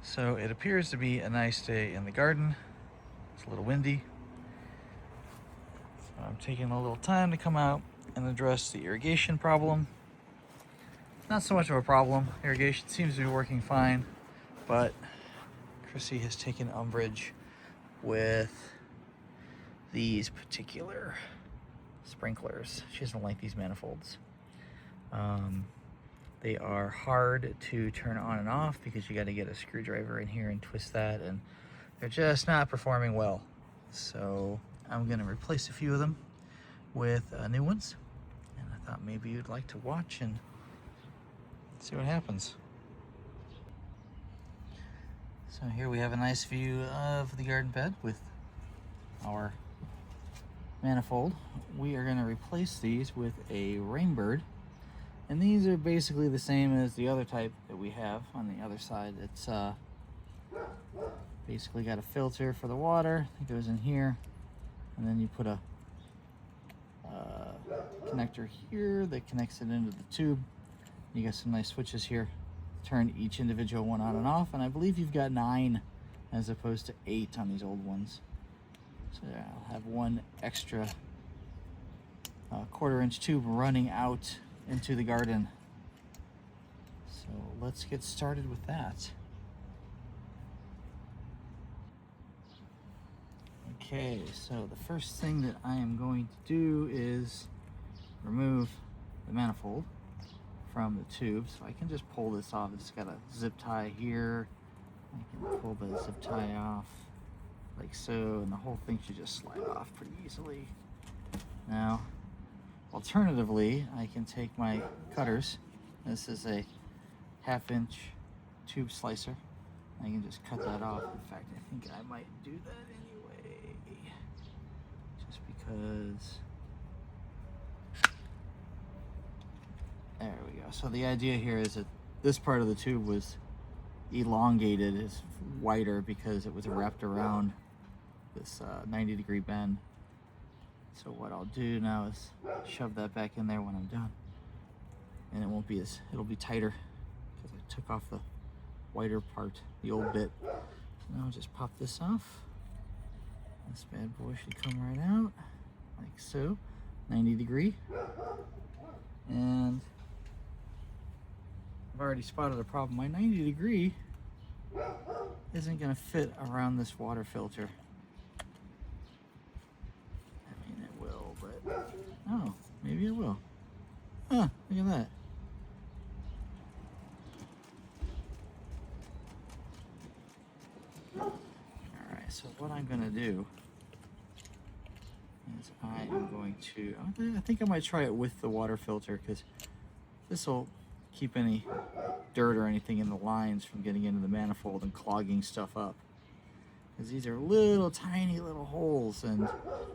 So it appears to be a nice day in the garden. It's a little windy. So I'm taking a little time to come out and address the irrigation problem. Not so much of a problem. Irrigation seems to be working fine, but Chrissy has taken umbrage with these particular sprinklers. She doesn't like these manifolds. They are hard to turn on and off because you got to get a screwdriver in here and twist that, and they're just not performing well. So I'm going to replace a few of them with new ones, and I thought maybe you'd like to watch and see what happens. So here we have a nice view of the garden bed with our manifold. We are going to replace these with a Rainbird. And these are basically the same as the other type that we have on the other side. It's basically got a filter for the water that goes in here, and then you put a connector here that connects it into the tube. You got some nice switches here. Turn each individual one on and off, and I believe you've got 9 as opposed to 8 on these old ones. So yeah, I'll have one extra 1/4-inch tube running out into the garden. So let's get started with that. Okay, so the first thing that I am going to do is remove the manifold from the tube. So I can just pull this off. It's got a zip tie here. I can pull the zip tie off like so, and the whole thing should just slide off pretty easily. Now, alternatively, I can take my cutters. This is a 1/2-inch tube slicer. I can just cut that off. In fact, I think I might do that anyway, just because. There we go. So the idea here is that this part of the tube was elongated, is wider because it was wrapped around this 90-degree bend. So what I'll do now is shove that back in there when I'm done, and it'll be tighter because I took off the wider part, the old bit. So now I'll just pop this off. This bad boy should come right out like so, 90-degree. And I've already spotted a problem. My 90-degree isn't going to fit around this water filter. Oh, maybe it will. Huh, look at that. Alright, so what I'm going to do is I am going to, I think I might try it with the water filter, because this will keep any dirt or anything in the lines from getting into the manifold and clogging stuff up. Because these are little tiny little holes, and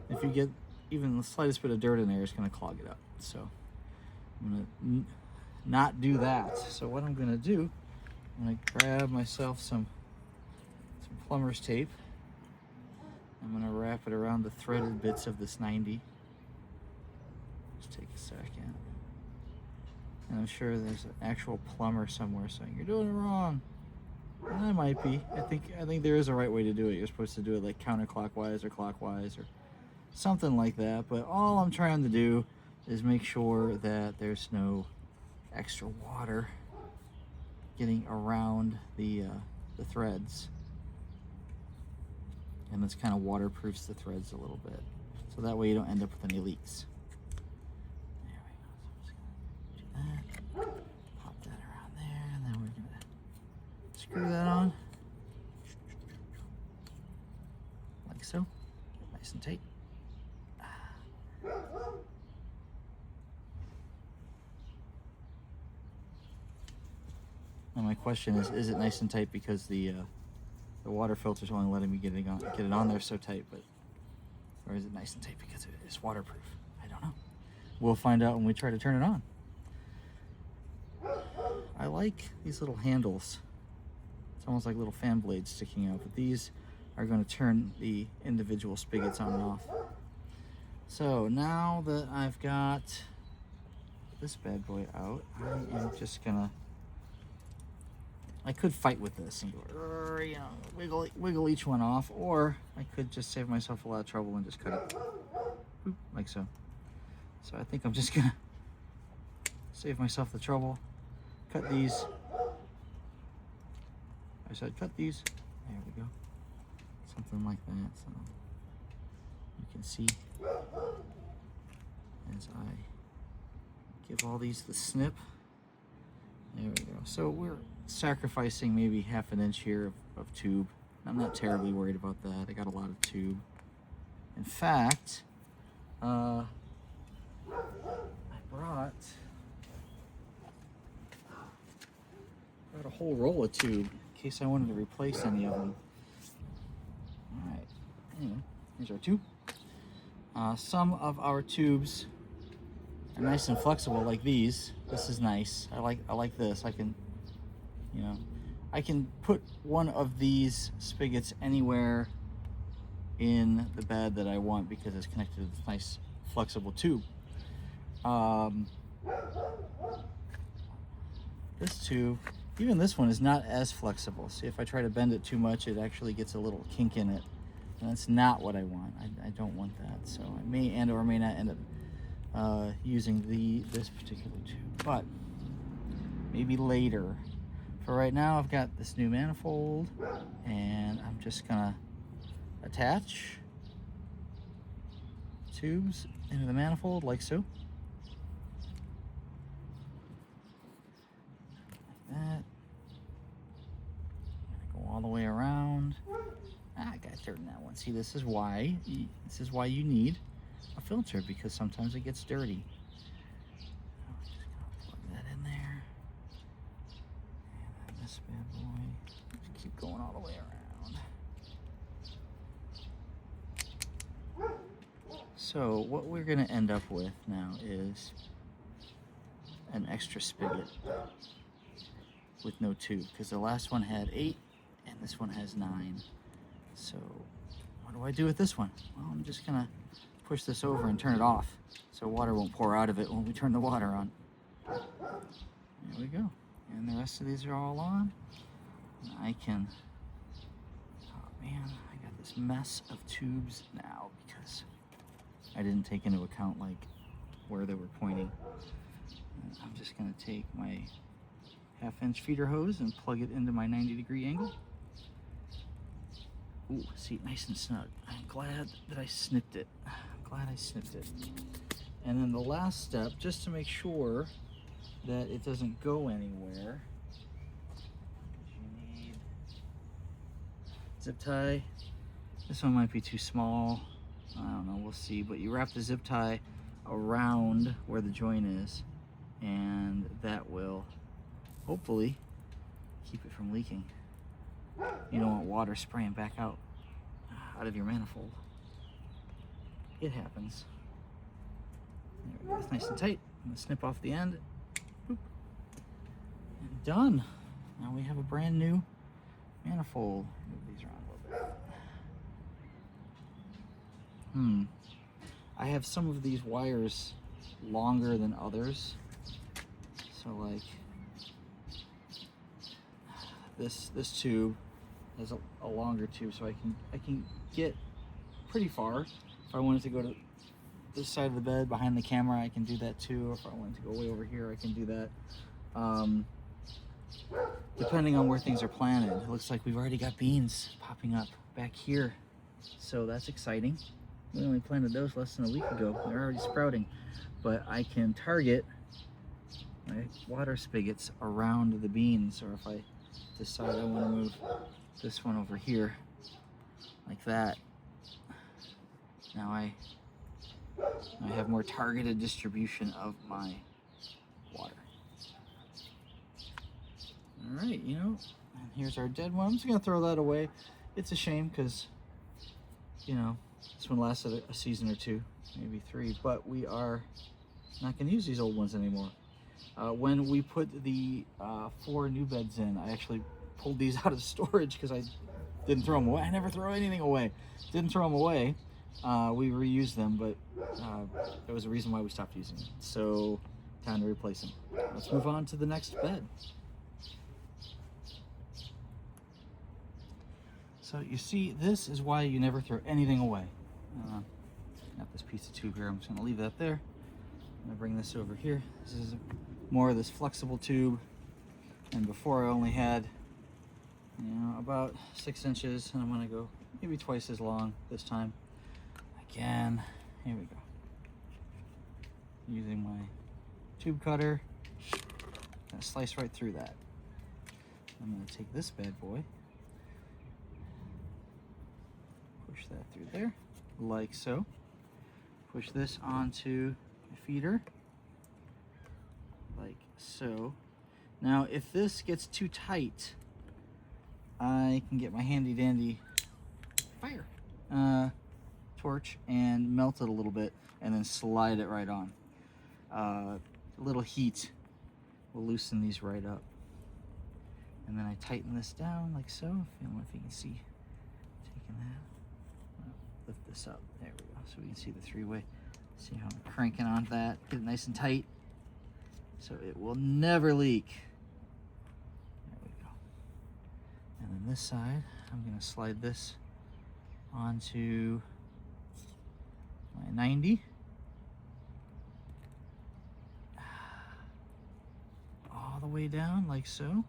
if you get even the slightest bit of dirt in there, it's going to clog it up. So I'm going to not do that. So what I'm going to do, I'm going to grab myself some plumber's tape. I'm going to wrap it around the threaded bits of this 90. Just take a second. And I'm sure there's an actual plumber somewhere saying, "You're doing it wrong." And I might be. I think there is a right way to do it. You're supposed to do it like counterclockwise or clockwise or something like that. But all I'm trying to do is make sure that there's no extra water getting around the threads, and this kind of waterproofs the threads a little bit, so that way you don't end up with any leaks. There we go. So I'm just gonna do that. Pop that around there, and then we're gonna screw that on like so, nice and tight. And my question is it nice and tight because the water filter's only letting me get it on there so tight, or is it nice and tight because it is waterproof? I don't know. We'll find out when we try to turn it on. I like these little handles. It's almost like little fan blades sticking out, but these are going to turn the individual spigots on and off. So now that I've got this bad boy out, I am just gonna I could fight with this and go, you know, wiggle each one off, or I could just save myself a lot of trouble and just cut it, boop, like so. So I think I'm just gonna save myself the trouble, cut these. I said cut these. There we go. Something like that. So you can see as I give all these the snip. There we go. So we're sacrificing maybe half an inch here of tube. I'm not terribly worried about that. I got a lot of tube. In fact, I brought a whole roll of tube in case I wanted to replace any of them. All right. Anyway, here's our tube. Some of our tubes are nice and flexible, like these. This is nice. I like this. I can, you know, I can put one of these spigots anywhere in the bed that I want because it's connected to this nice flexible tube. This tube, even this one, is not as flexible. See, if I try to bend it too much, it actually gets a little kink in it, and that's not what I want. I don't want that. So I may and or may not end up using this particular tube, but maybe later. For right now, I've got this new manifold, and I'm just gonna attach tubes into the manifold like so. Like that. Go all the way around. I got dirt in that one. See, this is why you need a filter, because sometimes it gets dirty. I'm just gonna plug that in there. And then this bad boy. Just keep going all the way around. So what we're gonna end up with now is an extra spigot with no tube, because the last one had 8 and this one has 9. So what do I do with this one? Well, I'm just gonna push this over and turn it off so water won't pour out of it when we turn the water on. There we go. And the rest of these are all on. And I can, oh man, I got this mess of tubes now because I didn't take into account like where they were pointing. And I'm just gonna take my 1/2-inch feeder hose and plug it into my 90-degree angle. Ooh, see, nice and snug. I'm glad that I snipped it. I'm glad I snipped it. And then the last step, just to make sure that it doesn't go anywhere, you need zip tie. This one might be too small. I don't know, we'll see. But you wrap the zip tie around where the joint is, and that will hopefully keep it from leaking. You don't want water spraying back out of your manifold. It happens. There we go. It's nice and tight. I'm gonna snip off the end. Boop. And done. Now we have a brand new manifold. Move these around a little bit. I have some of these wires longer than others. So like this tube is a longer tube, so I can get pretty far. If I wanted to go to this side of the bed behind the camera, I can do that too. If I wanted to go way over here, I can do that. Depending on where things are planted. It looks like we've already got beans popping up back here, so that's exciting. We only planted those less than a week ago. They're already sprouting, but I can target my water spigots around the beans, or if I decide I want to move this one over here like that, now I have more targeted distribution of my water. All right, you know, and here's our dead one. I'm just gonna throw that away. It's a shame because, you know, this one lasted a season or 2, maybe 3, but we are not gonna use these old ones anymore. When we put the 4 new beds in, I actually pulled these out of storage because I didn't throw them away. I never throw anything away. Didn't throw them away. We reused them, but there was a reason why we stopped using them. So time to replace them. Let's move on to the next bed. So you see, this is why you never throw anything away. Got this piece of tube here. I'm just going to leave that there. I'm going to bring this over here. This is more of this flexible tube. And before I only had, you know, about 6 inches, and I'm going to go maybe twice as long this time. Again, here we go. Using my tube cutter, gonna slice right through that. I'm going to take this bad boy, push that through there, like so. Push this onto the feeder, like so. Now, if this gets too tight, I can get my handy dandy fire torch and melt it a little bit, and then slide it right on. A little heat will loosen these right up. And then I tighten this down like so. I don't know if you can see. Taking that, lift this up. There we go. So we can see the 3-way. See how I'm cranking on that. Get it nice and tight, so it will never leak. There we go. And then this side, I'm going to slide this onto my 90. All the way down like so.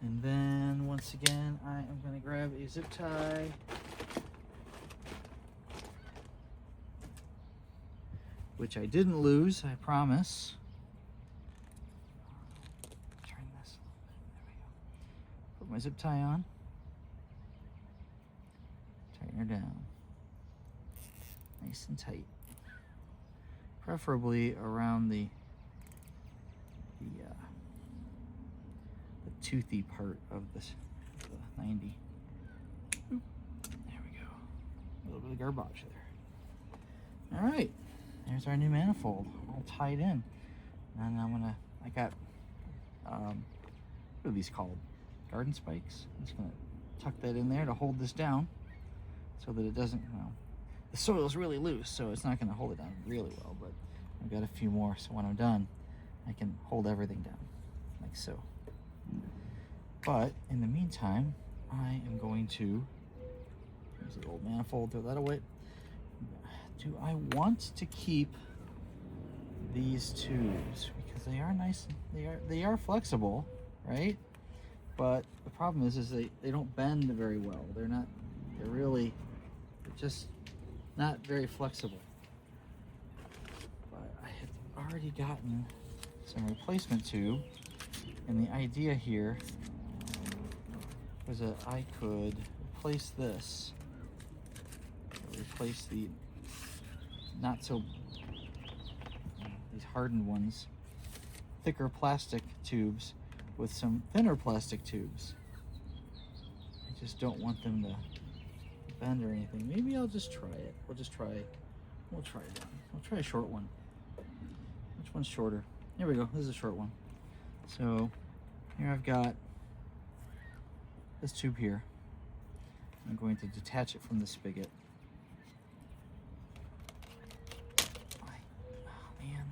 And then once again, I am going to grab a zip tie. Which I didn't lose, I promise. Turn this. There we go. Put my zip tie on. Tighten her down. Nice and tight. Preferably around the toothy part of this, the 90. Oop. There we go. A little bit of garbage there. All right, there's our new manifold all tied in. And I got, what are these called? Garden spikes. I'm just gonna tuck that in there to hold this down so that it doesn't, the soil's really loose, so it's not gonna hold it down really well, but I've got a few more, so when I'm done, I can hold everything down, like so. But in the meantime, I am going to, there's the old manifold, throw that away. Do I want to keep these tubes? Because they are nice, they are flexible, right? But the problem is they don't bend very well. They're just not very flexible. But I had already gotten some replacement tube, and the idea here was that I could replace this, replace the not so, these hardened ones, thicker plastic tubes with some thinner plastic tubes. I just don't want them to bend or anything. Maybe I'll just try it. We'll try one. We'll try a short one. Which one's shorter? Here we go, this is a short one. So here I've got this tube here. I'm going to detach it from the spigot. Oh man,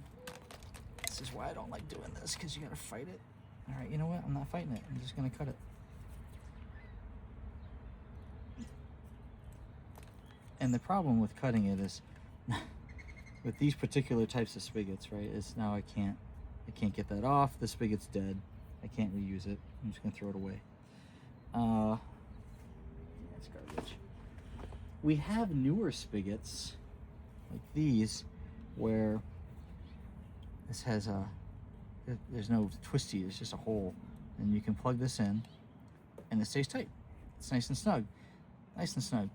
this is why I don't like doing this, because you gotta fight it. All right, you know what? I'm not fighting it. I'm just gonna cut it. And the problem with cutting it is, with these particular types of spigots, right, is now I can't get that off. The spigot's dead. I can't reuse it. I'm just gonna throw it away. That's garbage. We have newer spigots like these where this has there's no twisty, it's just a hole, and you can plug this in and it stays tight. It's nice and snug. Nice and snug.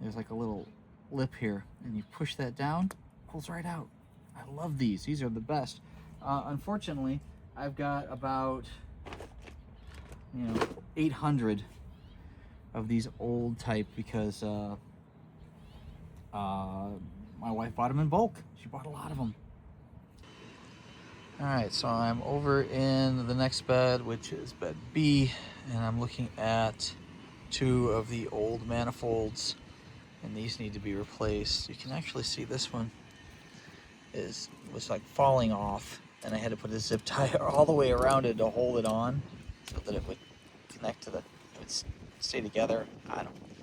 There's like a little lip here, and you push that down, pulls right out. I love these. These are the best. Unfortunately, I've got about 800 of these old type because my wife bought them in bulk. She bought a lot of them. All right, so I'm over in the next bed, which is bed B, and I'm looking at 2 of the old manifolds, and these need to be replaced. You can actually see this one was like falling off, and I had to put a zip tie all the way around it to hold it on so that it would connect to it would stay together. I don't know.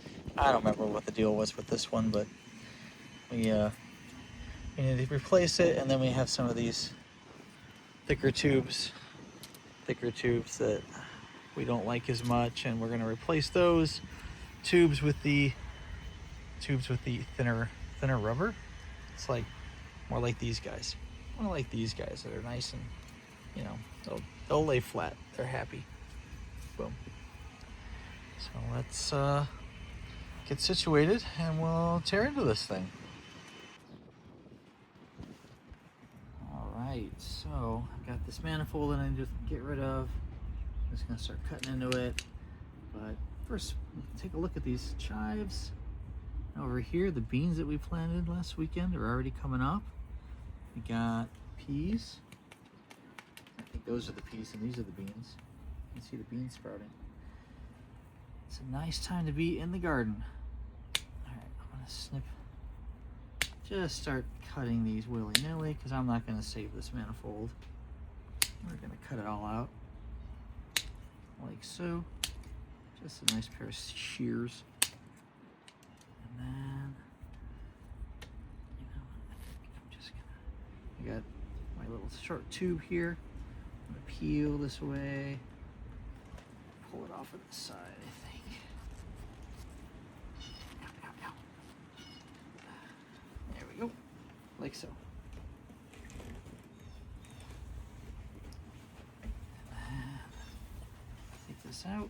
I don't remember what the deal was with this one, but we need to replace it, and then we have some of these thicker tubes that we don't like as much, and we're going to replace those tubes with the thinner rubber. It's like more like these guys. More like these guys that are nice and, you know, they'll lay flat. They're happy. Boom. So let's get situated and we'll tear into this thing. All right, so I've got this manifold that I need to get rid of. I'm just gonna start cutting into it. But first, take a look at these chives. Over here, the beans that we planted last weekend are already coming up. We got peas. I think those are the peas and these are the beans. You can see the beans sprouting. It's a nice time to be in the garden. All right, I'm gonna snip. Just start cutting these willy-nilly because I'm not gonna save this manifold. We're gonna cut it all out like so. Just a nice pair of shears. And then, you know, I'm just gonna, I got my little short tube here. I'm gonna peel this away, pull it off of the side, I think. Ow, ow, ow. There we go, like so. And take this out.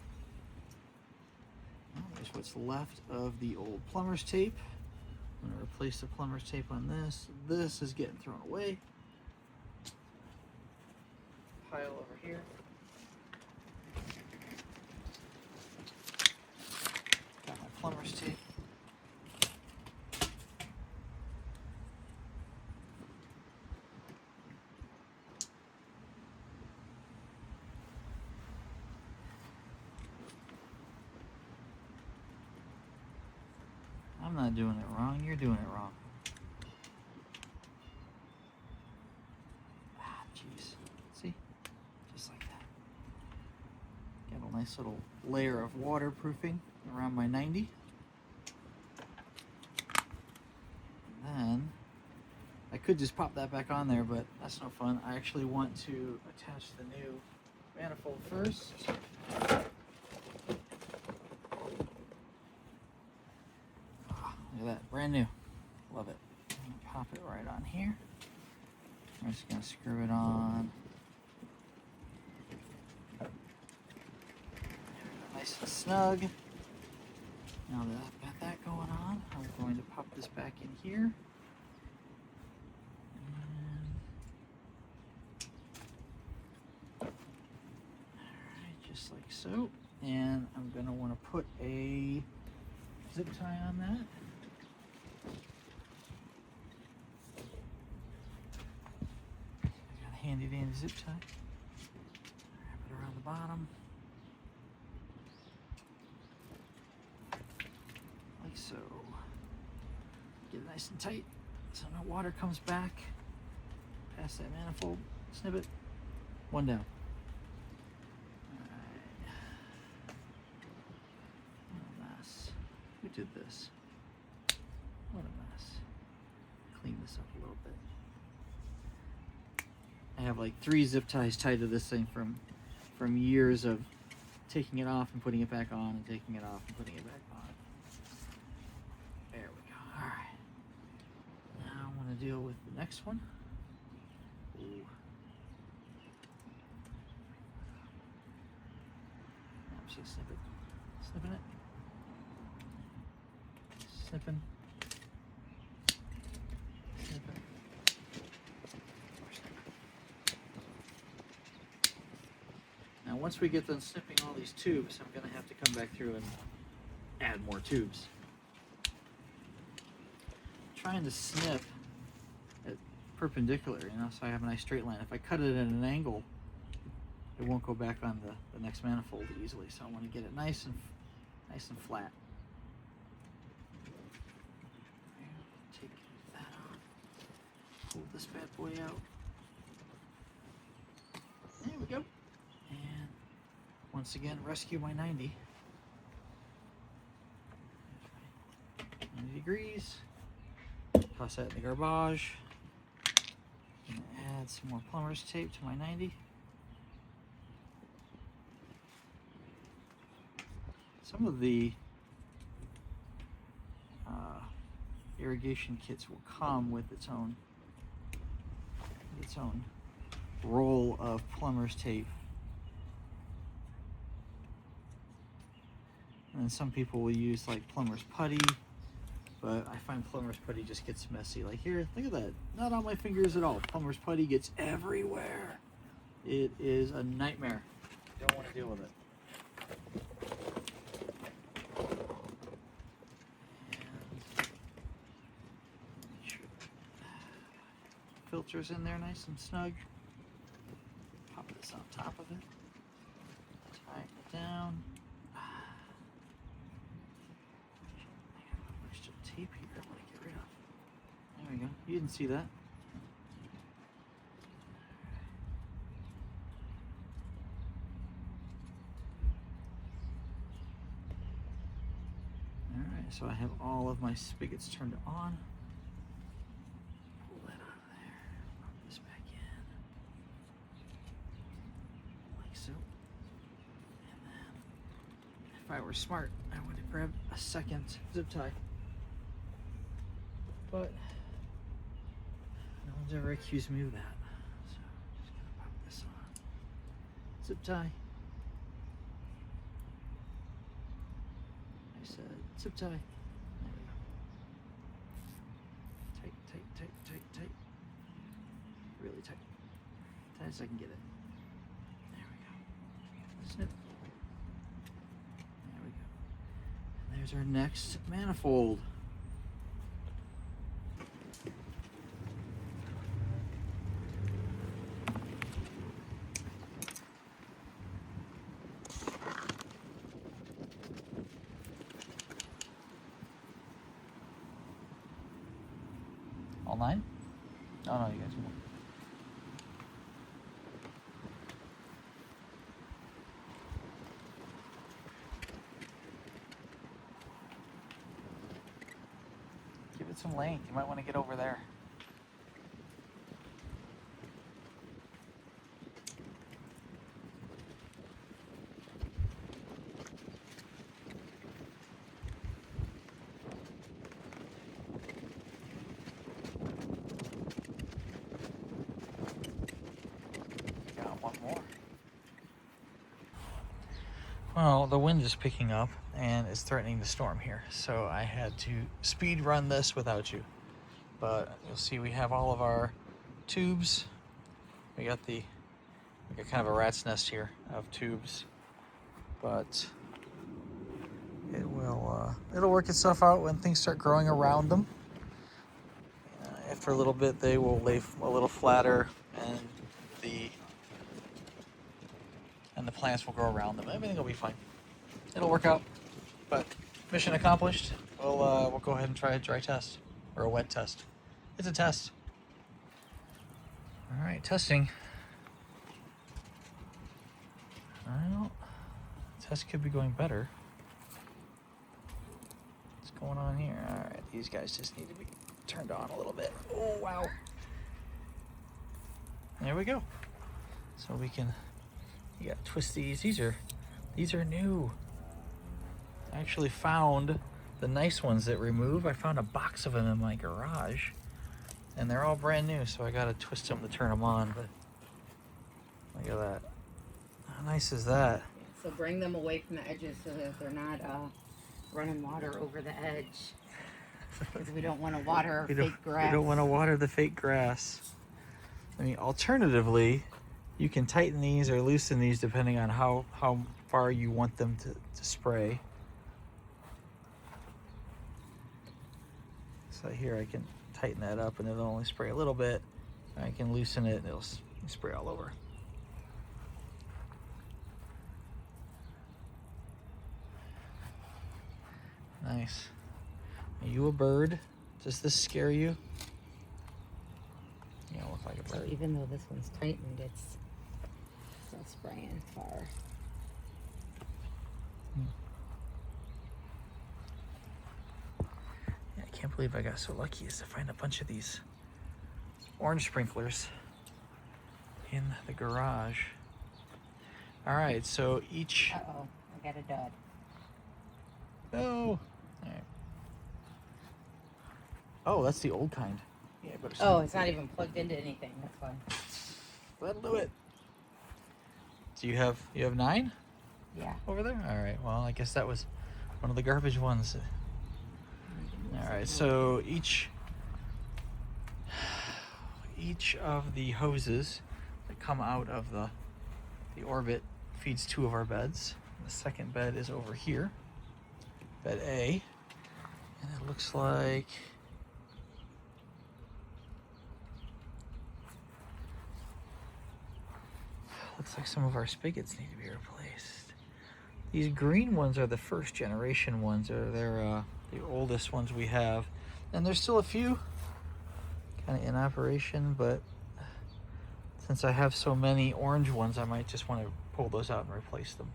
Well, there's what's left of the old plumber's tape. I'm going to replace the plumber's tape on this. This is getting thrown away. Pile over here. Got my plumber's tape. I'm not doing it wrong, you're doing it wrong. Ah, jeez. See? Just like that. Got a nice little layer of waterproofing around my 90. And then, I could just pop that back on there, but that's no fun. I actually want to attach the new manifold first. Look at that, brand new. Love it. Pop it right on here. I'm just gonna screw it on. Nice and snug. Now that I've got that going on, I'm going to pop this back in here. Alright, just like so. And I'm gonna want to put a zip tie on that. Handy dandy zip tie. Wrap it around the bottom. Like so. Get it nice and tight so no water comes back past that manifold. Snip it. One down. Alright. What a mess. Who did this? What a mess. Clean this up a little bit. I have like 3 zip ties tied to this thing from years of taking it off and putting it back on and taking it off and putting it back on. There we go. All right. Now I want to deal with the next one. Ooh. I'm just snipping it. Snipping. Now once we get done snipping all these tubes, I'm going to have to come back through and add more tubes. I'm trying to snip at perpendicular, you know, so I have a nice straight line. If I cut it at an angle, it won't go back on the next manifold easily. So I want to get it nice and flat. Take that off. Pull this bad boy out. There we go. And once again, rescue my 90. 90 degrees. Toss that in the garbage. And add some more plumber's tape to my 90. Some of the irrigation kits will come with its own roll of plumber's tape. And some people will use like plumber's putty, but I find plumber's putty just gets messy. Like here, look at that. Not on my fingers at all. Plumber's putty gets everywhere. It is a nightmare. Don't want to deal with it. Filters in there nice and snug. Pop this on top of it. Tighten it down. I got a little extra tape here I want to get rid of. There we go. You didn't see that. Alright, so I have all of my spigots turned on. If I were smart, I would have grabbed a second zip tie. But no one's ever accused me of that. So I'm just gonna pop this on. Zip tie. I said zip tie. There we go. Tight, tight, tight, tight, tight. Really tight. Tight as I can get it. There we go. Snip. There's our next manifold. All 9? Oh no, you guys will. Give it some length. You might want to get over there. Got one more. Well, the wind is picking up and it's threatening to storm here, so I had to speed run this without you. But you'll see we have all of our tubes. We got kind of a rat's nest here of tubes, but it'll work itself out when things start growing around them. After a little bit, they will lay a little flatter, and the plants will grow around them. Everything will be fine. It'll work out. But mission accomplished. We'll go ahead and try a dry test or a wet test. It's a test. All right, testing. Well, test could be going better. What's going on here? All right, these guys just need to be turned on a little bit. Oh wow! There we go. So you got to twist these. These are new. I actually found the nice ones that remove. I found a box of them in my garage, and they're all brand new, so I gotta twist them to turn them on. But look at that. How nice is that? So bring them away from the edges so that they're not running water over the edge. Because we don't want to water our fake grass. We don't want to water the fake grass. I mean, alternatively, you can tighten these or loosen these depending on how far you want them to spray. So here I can tighten that up and it'll only spray a little bit. I can loosen it and it'll spray all over. Nice. Are you a bird? Does this scare you? You don't look like a bird. So even though this one's tightened, it's still spraying far. can't believe I got so lucky as to find a bunch of these orange sprinklers in the garage. All right, so each... Uh-oh, I got a dud. Oh, all right. Oh, that's the old kind. Yeah, better Oh, it's not even plugged into anything. That's why. That'll do it. So you have 9 Yeah. over there? All right, well, I guess that was one of the garbage ones. All right, so each of the hoses that come out of the orbit feeds 2 of our beds. The second bed is over here, bed A, and it looks like some of our spigots need to be replaced. These green ones are the first generation ones. They're the oldest ones we have, and there's still a few kind of in operation, but since I have so many orange ones, I might just want to pull those out and replace them.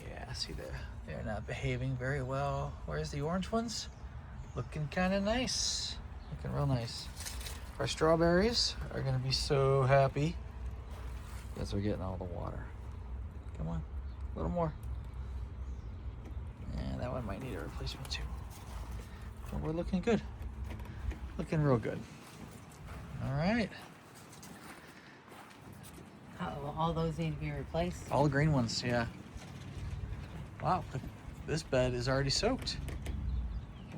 Yeah, see, they're not behaving very well. Where's the orange ones? Looking kind of nice. Looking real nice. Our strawberries are going to be so happy because we're getting all the water. Come on, a little more. And that one might need a replacement too. But we're looking good. Looking real good. All right. Uh-oh, all those need to be replaced. All the green ones, yeah. Wow, this bed is already soaked.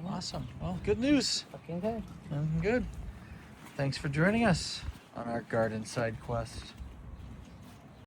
Awesome. Well, good news. Looking good. Looking good. Thanks for joining us on our garden side quest.